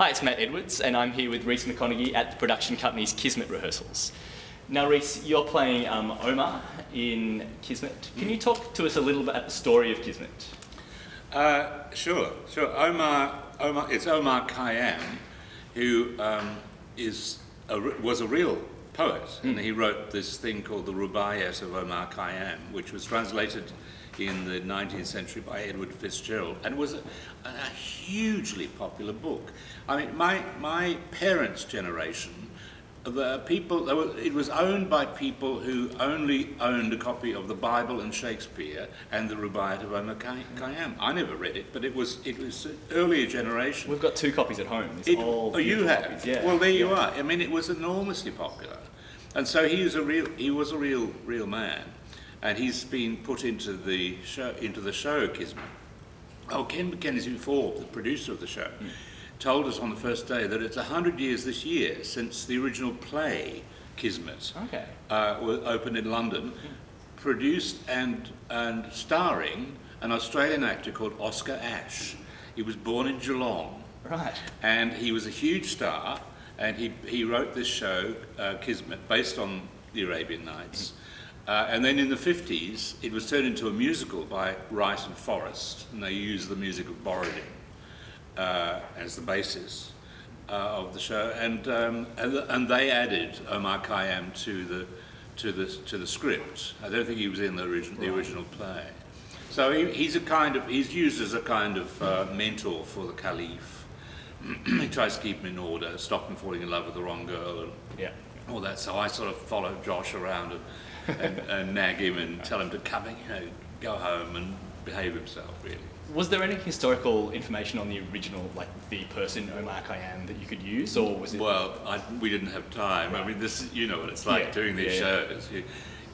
Hi, it's Matt Edwards, and I'm here with Rhys McConnochie at the production company's Kismet rehearsals. Now, Rhys, you're playing Omar in Kismet. Can you talk to us a little bit about the story of Kismet? Sure. It's Omar Khayyam, who was a real poet, and he wrote this thing called the Rubaiyat of Omar Khayyam, which was translated in the 19th century by Edward Fitzgerald, and was a hugely popular book. I mean, my parents' generation, it was owned by people who only owned a copy of the Bible and Shakespeare and the Rubaiyat of Omar Khayyam. I never read it, but it was an earlier generation. We've got 2 copies at home. You have? Copies. Yeah. Well, there you are. I mean, it was enormously popular, and so he was a real man, and he's been put into the show Kismet. Oh, Ken Mackenzie Forbes, the producer of the show, told us on the first day that it's 100 years this year since the original play Kismet was opened in London, produced and starring an Australian actor called Oscar Ashe. He was born in Geelong, right, and he was a huge star, and he wrote this show Kismet based on the Arabian Nights. And then in the 50s, it was turned into a musical by Wright and Forrest, and they used the music of Borodin as the basis of the show, and they added Omar Khayyam to the script. I don't think he was in the original play. So he's used as a kind of mentor for the Caliph. He tries to keep him in order, stop him falling in love with the wrong girl, and all that. So I sort of follow Josh around and nag him and tell him to go home and behave himself, really. Was there any historical information on the original, like the person Omar Khayyam, that you could use, or was it? Well, we didn't have time. Right. I mean, you know what it's like doing these shows.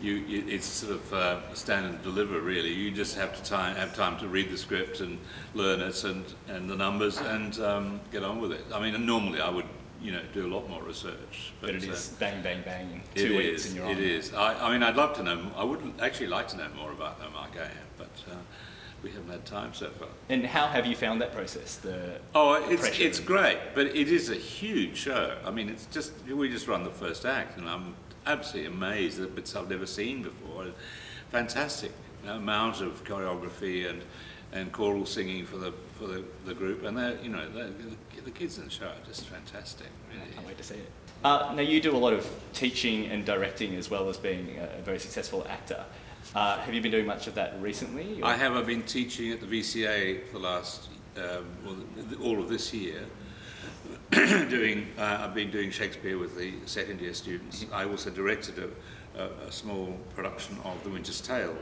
It's sort of stand and deliver, really. You just have time to read the script and learn it and the numbers and get on with it. I mean, normally I would do a lot more research. But it is bang, bang, bang in 2 weeks and you're on. It is. I mean, I'd love to know. I would actually like to know more about Omar Khayyam, but we haven't had time so far. And how have you found that process? It's great, but it is a huge show. I mean, we just run the first act, and I'm absolutely amazed at bits I've never seen before. Fantastic amount of choreography and choral singing for the group, and the kids in the show are just fantastic. Really. I can't wait to see it. Now, you do a lot of teaching and directing as well as being a very successful actor. Have you been doing much of that recently? Or? I have. I've been teaching at the VCA for the last all of this year. I've been doing Shakespeare with the second year students. I also directed a small production of The Winter's Tale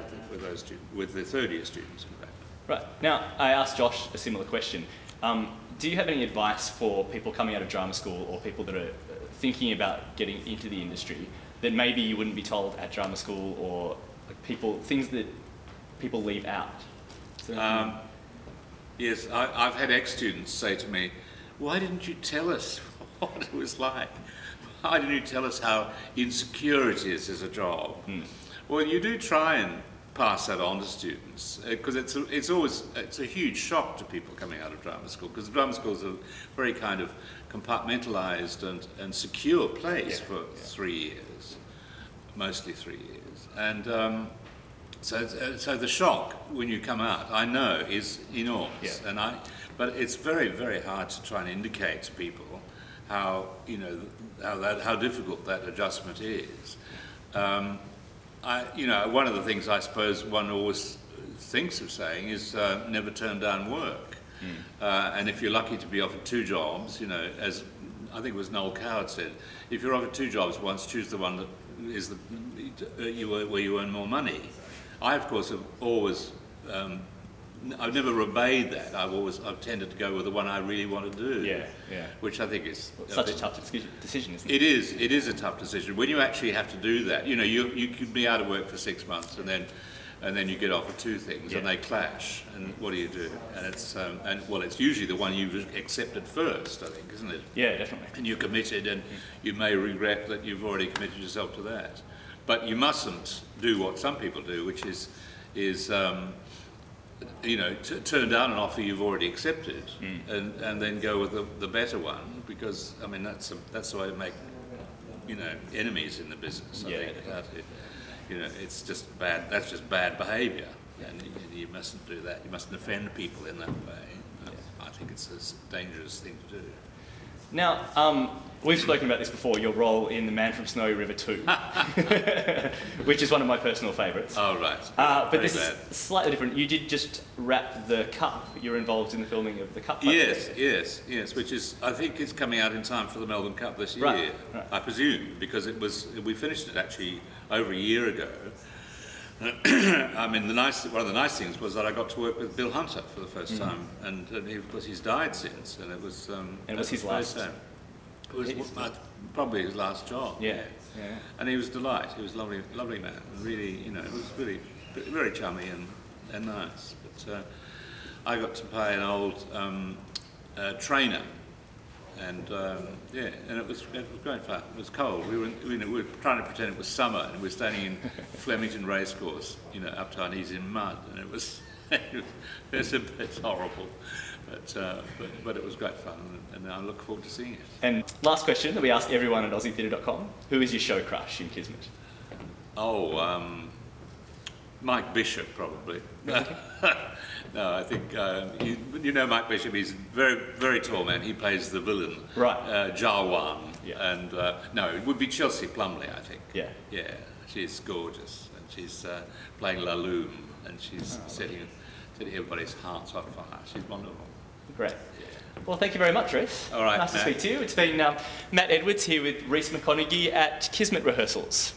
with the third year students, in fact. Right. Now, I asked Josh a similar question. Do you have any advice for people coming out of drama school or people that are thinking about getting into the industry that maybe you wouldn't be told at drama school, or things that people leave out? Yes, I've had ex-students say to me, "Why didn't you tell us what it was like? Why didn't you tell us how insecure it is as a job?" Well, you do try and pass that on to students, because it's a huge shock to people coming out of drama school, because drama school is a very kind of compartmentalised and secure place for 3 years, mostly 3 years, and so the shock when you come out, I know, is enormous, but it's very, very hard to try and indicate to people how difficult that adjustment is. One of the things I suppose one always thinks of saying is never turn down work. And if you're lucky to be offered 2 jobs, as I think it was Noel Coward said, if you're offered 2 jobs once, choose the one that is where you earn more money. I, of course, have always, I've never obeyed that. I've tended to go with the one I really want to do. Which I think is such a tough decision, isn't it? It is a tough decision when you actually have to do that. You could be out of work for 6 months and then you get offered 2 things and they clash. And what do you do? And it's usually the one you've accepted first, I think, isn't it? Yeah, definitely. And you're committed, and you may regret that you've already committed yourself to that. But you mustn't do what some people do, which is turn down an offer you've already accepted, and then go with the better one, because I mean that's the way to make enemies in the business. I think. It's just bad. That's just bad behaviour, and you mustn't do that. You mustn't offend people in that way. I think it's a dangerous thing to do. Now, we've spoken about this before, your role in The Man from Snowy River 2, which is one of my personal favourites. Oh, right. But this is slightly different. You did just wrap the Cup. You're involved in the filming of the Cup. Yes, which is, I think it's coming out in time for the Melbourne Cup this year, right. I presume, because we finished it actually over a year ago. I mean, one of the nice things was that I got to work with Bill Hunter for the first time, and of course he's died since, and it was. And it was his last. It was probably his last job. Yeah. And he was a delight. He was a lovely man. Really, it was really very chummy and nice. But I got to play an old trainer. And and it was great fun. It was cold. We were trying to pretend it was summer, and we were standing in Flemington Racecourse, up to our knees in mud, and it was it's horrible, but it was great fun, and I look forward to seeing it. And last question that we ask everyone at AussieTheatre.com: who is your show crush in Kismet? Oh, Mike Bishop, probably. No, I think Mike Bishop. He's a very, very tall man. He plays the villain, right? Jawan. Yeah. And no, it would be Chelsea Plumley, I think. Yeah. She's gorgeous, and she's playing La Loom, and she's setting everybody's hearts on fire. She's wonderful. Great. Yeah. Well, thank you very much, Rhys. All right, nice to speak to you. It's been Matt Edwards here with Rhys McConnochie at Kismet rehearsals.